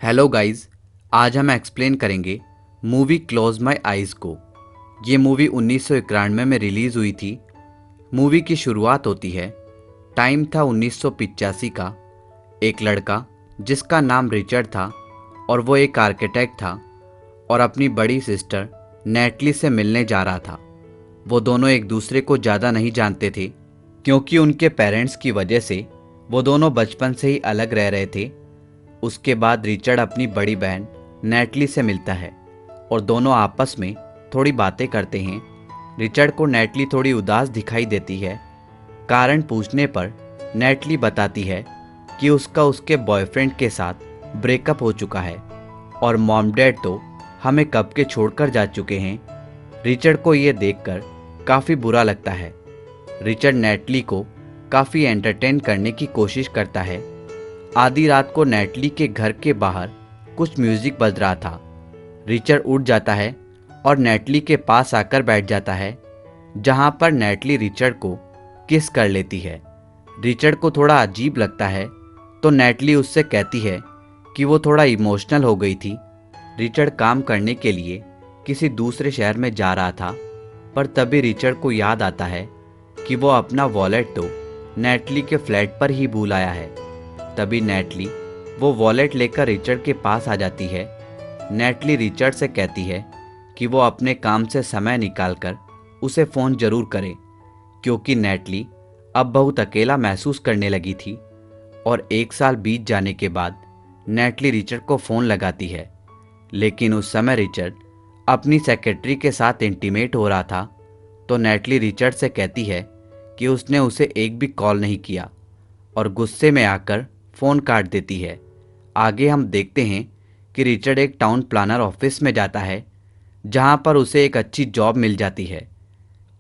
Hello guys, आज हम explain करेंगे मूवी क्लोज माय आइज़ को। ये मूवी 1991 में रिलीज़ हुई थी। मूवी की शुरुआत होती है, टाइम था 1985 का। एक लड़का जिसका नाम रिचर्ड था और वो एक आर्किटेक्ट था और अपनी बड़ी सिस्टर नेटली से मिलने जा रहा था। वो दोनों एक दूसरे को ज़्यादा नहीं जानते थे क्योंकि उनके पेरेंट्स की वजह से वो दोनों बचपन से ही अलग रह रहे थे। उसके बाद रिचर्ड अपनी बड़ी बहन नेटली से मिलता है और दोनों आपस में थोड़ी बातें करते हैं। रिचर्ड को नेटली थोड़ी उदास दिखाई देती है। कारण पूछने पर नेटली बताती है कि उसका उसके बॉयफ्रेंड के साथ ब्रेकअप हो चुका है और मॉम डैड तो हमें कब के छोड़कर जा चुके हैं। रिचर्ड को ये देखकर काफ़ी बुरा लगता है। रिचर्ड नेटली को काफ़ी एंटरटेन करने की कोशिश करता है। आधी रात को नेटली के घर के बाहर कुछ म्यूजिक बज रहा था। रिचर्ड उठ जाता है और नेटली के पास आकर बैठ जाता है, जहां पर नेटली रिचर्ड को किस कर लेती है। रिचर्ड को थोड़ा अजीब लगता है तो नेटली उससे कहती है कि वो थोड़ा इमोशनल हो गई थी। रिचर्ड काम करने के लिए किसी दूसरे शहर में जा रहा था, पर तभी रिचर्ड को याद आता है कि वो अपना वॉलेट तो नेटली के फ्लैट पर ही भूल आया है। तभी नेटली वो वॉलेट लेकर रिचर्ड के पास आ जाती है। नेटली रिचर्ड से कहती है कि वो अपने काम से समय निकालकर उसे फ़ोन ज़रूर करे, क्योंकि नेटली अब बहुत अकेला महसूस करने लगी थी। और 1 साल बीत जाने के बाद नेटली रिचर्ड को फ़ोन लगाती है, लेकिन उस समय रिचर्ड अपनी सेक्रेटरी के साथ इंटीमेट हो रहा था। तो नेटली रिचर्ड से कहती है कि उसने उसे एक भी कॉल नहीं किया और गुस्से में आकर फ़ोन काट देती है। आगे हम देखते हैं कि रिचर्ड एक टाउन प्लानर ऑफिस में जाता है, जहां पर उसे एक अच्छी जॉब मिल जाती है।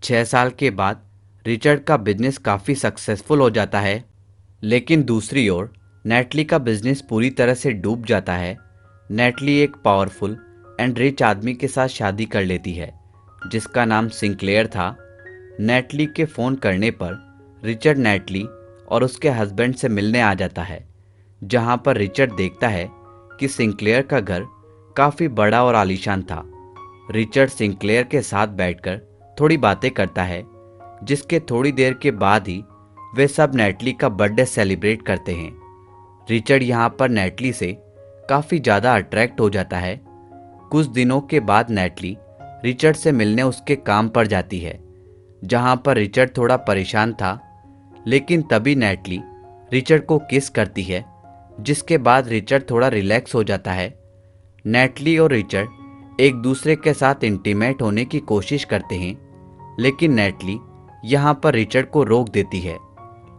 6 साल के बाद रिचर्ड का बिजनेस काफ़ी सक्सेसफुल हो जाता है, लेकिन दूसरी ओर नेटली का बिजनेस पूरी तरह से डूब जाता है। नेटली एक पावरफुल एंड रिच आदमी के साथ शादी कर लेती है, जिसका नाम सिंक्लेयर था। नेटली के फ़ोन करने पर रिचर्ड नेटली और उसके हस्बैंड से मिलने आ जाता है, जहां पर रिचर्ड देखता है कि सिंक्लेयर का घर काफ़ी बड़ा और आलीशान था। रिचर्ड सिंक्लेयर के साथ बैठकर थोड़ी बातें करता है, जिसके थोड़ी देर के बाद ही वे सब नेटली का बर्थडे सेलिब्रेट करते हैं। रिचर्ड यहां पर नेटली से काफ़ी ज़्यादा अट्रैक्ट हो जाता है। कुछ दिनों के बाद नेटली रिचर्ड से मिलने उसके काम पर जाती है, जहां पर रिचर्ड थोड़ा परेशान था। लेकिन तभी नेटली रिचर्ड को किस करती है, जिसके बाद रिचर्ड थोड़ा रिलैक्स हो जाता है। नेटली और रिचर्ड एक दूसरे के साथ इंटीमेट होने की कोशिश करते हैं, लेकिन नेटली यहाँ पर रिचर्ड को रोक देती है।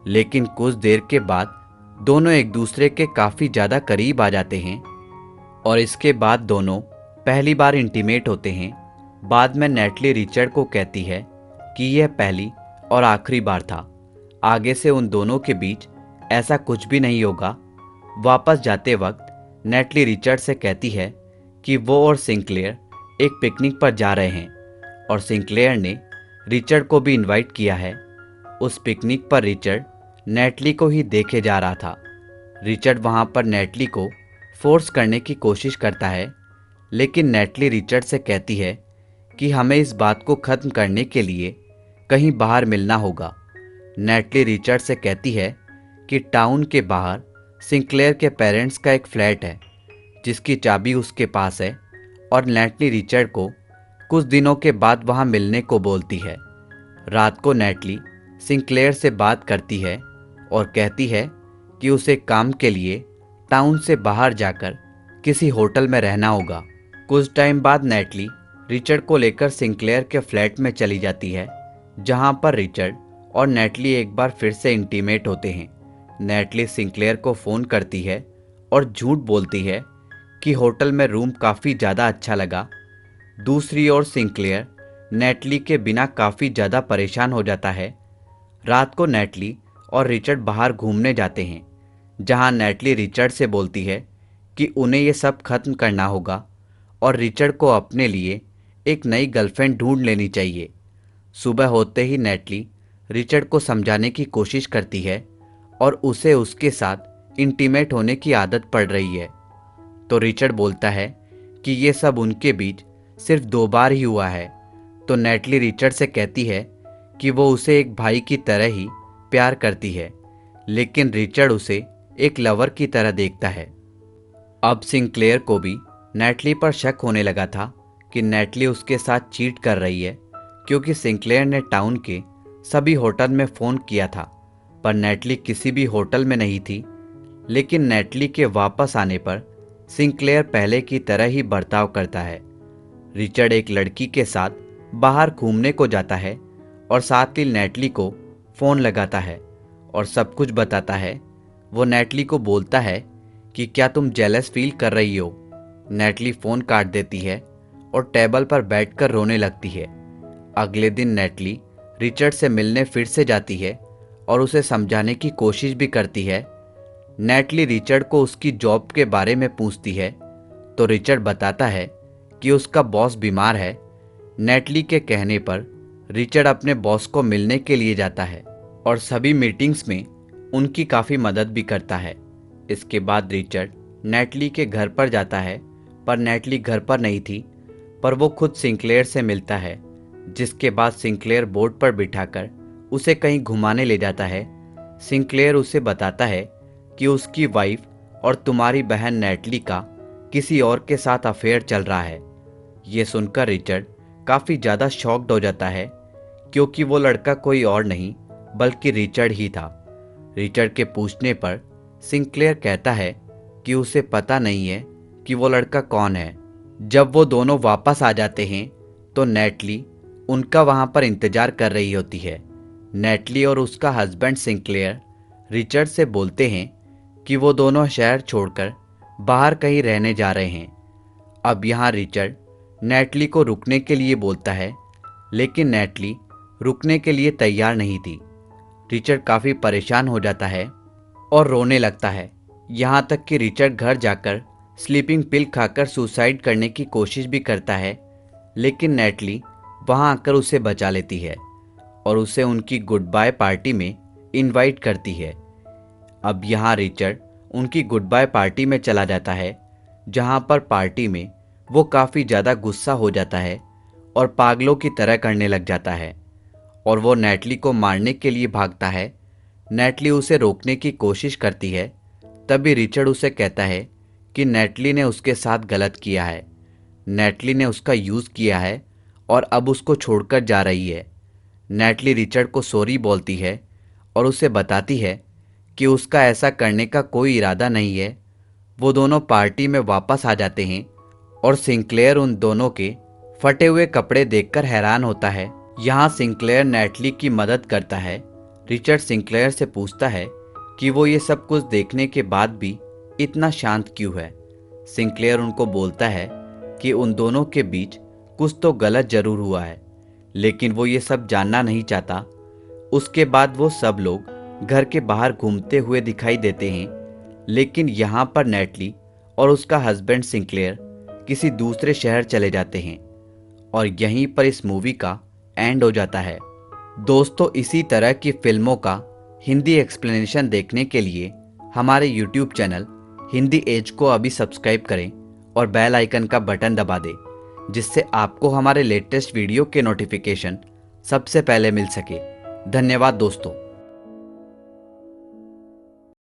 लेकिन कुछ देर के बाद दोनों एक दूसरे के काफ़ी ज़्यादा करीब आ जाते हैं और इसके बाद दोनों पहली बार इंटीमेट होते हैं। बाद में नेटली रिचर्ड को कहती है कि यह पहली और आखिरी बार था, आगे से उन दोनों के बीच ऐसा कुछ भी नहीं होगा। वापस जाते वक्त नेटली रिचर्ड से कहती है कि वो और सिंक्लेयर एक पिकनिक पर जा रहे हैं और सिंक्लेयर ने रिचर्ड को भी इनवाइट किया है। उस पिकनिक पर रिचर्ड नेटली को ही देखे जा रहा था। रिचर्ड वहाँ पर नेटली को फोर्स करने की कोशिश करता है, लेकिन नेटली रिचर्ड से कहती है कि हमें इस बात को ख़त्म करने के लिए कहीं बाहर मिलना होगा। नेटली रिचर्ड से कहती है कि टाउन के बाहर सिंक्लेयर के पेरेंट्स का एक फ्लैट है, जिसकी चाबी उसके पास है, और नेटली रिचर्ड को कुछ दिनों के बाद वहां मिलने को बोलती है। रात को नेटली सिंक्लेयर से बात करती है और कहती है कि उसे काम के लिए टाउन से बाहर जाकर किसी होटल में रहना होगा। कुछ टाइम बाद नेटली रिचर्ड को लेकर सिंक्लेयर के फ्लैट में चली जाती है, जहां पर रिचर्ड और नेटली एक बार फिर से इंटीमेट होते हैं। नेटली सिंक्लेयर को फ़ोन करती है और झूठ बोलती है कि होटल में रूम काफ़ी ज़्यादा अच्छा लगा। दूसरी ओर सिंक्लेयर नेटली के बिना काफ़ी ज़्यादा परेशान हो जाता है। रात को नेटली और रिचर्ड बाहर घूमने जाते हैं, जहां नेटली रिचर्ड से बोलती है कि उन्हें ये सब खत्म करना होगा और रिचर्ड को अपने लिए एक नई गर्लफ्रेंड ढूंढ लेनी चाहिए। सुबह होते ही नेटली रिचर्ड को समझाने की कोशिश करती है और उसे उसके साथ इंटीमेट होने की आदत पड़ रही है। तो रिचर्ड बोलता है कि ये सब उनके बीच सिर्फ 2 बार ही हुआ है। तो नेटली रिचर्ड से कहती है कि वो उसे एक भाई की तरह ही प्यार करती है, लेकिन रिचर्ड उसे एक लवर की तरह देखता है। अब सिंक्लेयर को भी नेटली पर शक होने लगा था कि नेटली उसके साथ चीट कर रही है, क्योंकि सिंक्लेयर ने टाउन के सभी होटल में फ़ोन किया था, पर नेटली किसी भी होटल में नहीं थी। लेकिन नेटली के वापस आने पर सिंक्लेयर पहले की तरह ही बर्ताव करता है। रिचर्ड एक लड़की के साथ बाहर घूमने को जाता है और साथ ही नेटली को फ़ोन लगाता है और सब कुछ बताता है। वो नेटली को बोलता है कि क्या तुम जेलस फील कर रही हो। नेटली फ़ोन काट देती है और टेबल पर बैठकर रोने लगती है। अगले दिन नेटली रिचर्ड से मिलने फिर से जाती है और उसे समझाने की कोशिश भी करती है। नेटली रिचर्ड को उसकी जॉब के बारे में पूछती है तो रिचर्ड बताता है कि उसका बॉस बीमार है। नेटली के कहने पर रिचर्ड अपने बॉस को मिलने के लिए जाता है और सभी मीटिंग्स में उनकी काफ़ी मदद भी करता है। इसके बाद रिचर्ड नेटली के घर पर जाता है, पर नेटली घर पर नहीं थी, पर वो खुद सिंक्लेयर से मिलता है, जिसके बाद सिंक्लेयर बोर्ड पर बिठाकर उसे कहीं घुमाने ले जाता है। सिंक्लेयर उसे बताता है कि उसकी वाइफ और तुम्हारी बहन नेटली का किसी और के साथ अफेयर चल रहा है। ये सुनकर रिचर्ड काफ़ी ज़्यादा शॉक्ड हो जाता है, क्योंकि वो लड़का कोई और नहीं बल्कि रिचर्ड ही था। रिचर्ड के पूछने पर सिंक्लेयर कहता है कि उसे पता नहीं है कि वो लड़का कौन है। जब वो दोनों वापस आ जाते हैं तो नेटली उनका वहाँ पर इंतज़ार कर रही होती है। नेटली और उसका हस्बैंड सिंक्लेयर रिचर्ड से बोलते हैं कि वो दोनों शहर छोड़कर बाहर कहीं रहने जा रहे हैं। अब यहाँ रिचर्ड नेटली को रुकने के लिए बोलता है, लेकिन नेटली रुकने के लिए तैयार नहीं थी। रिचर्ड काफ़ी परेशान हो जाता है और रोने लगता है, यहाँ तक कि रिचर्ड घर जाकर स्लीपिंग पिल खाकर सुसाइड करने की कोशिश भी करता है, लेकिन नेटली वहाँ आकर उसे बचा लेती है और उसे उनकी गुड बाय पार्टी में इनवाइट करती है। अब यहाँ रिचर्ड उनकी गुड बाय पार्टी में चला जाता है, जहाँ पर पार्टी में वो काफ़ी ज़्यादा गुस्सा हो जाता है और पागलों की तरह करने लग जाता है और वो नेटली को मारने के लिए भागता है। नेटली उसे रोकने की कोशिश करती है, तभी रिचर्ड उसे कहता है कि नेटली ने उसके साथ गलत किया है, नेटली ने उसका यूज़ किया है और अब उसको छोड़कर जा रही है। नेटली रिचर्ड को सॉरी बोलती है और उसे बताती है कि उसका ऐसा करने का कोई इरादा नहीं है। वो दोनों पार्टी में वापस आ जाते हैं और सिंक्लेयर उन दोनों के फटे हुए कपड़े देखकर हैरान होता है। यहाँ सिंक्लेयर नेटली की मदद करता है। रिचर्ड सिंक्लेयर से पूछता है कि वो ये सब कुछ देखने के बाद भी इतना शांत क्यों है। सिंक्लेयर उनको बोलता है कि उन दोनों के बीच कुछ तो गलत जरूर हुआ है, लेकिन वो ये सब जानना नहीं चाहता। उसके बाद वो सब लोग घर के बाहर घूमते हुए दिखाई देते हैं, लेकिन यहाँ पर नेटली और उसका हस्बैंड सिंक्लेयर किसी दूसरे शहर चले जाते हैं और यहीं पर इस मूवी का एंड हो जाता है। दोस्तों, इसी तरह की फिल्मों का हिंदी एक्सप्लेनेशन देखने के लिए हमारे YouTube चैनल हिंदी एज को अभी सब्सक्राइब करें और बेल आइकन का बटन दबा दें, जिससे आपको हमारे लेटेस्ट वीडियो के नोटिफिकेशन सबसे पहले मिल सके। धन्यवाद दोस्तों।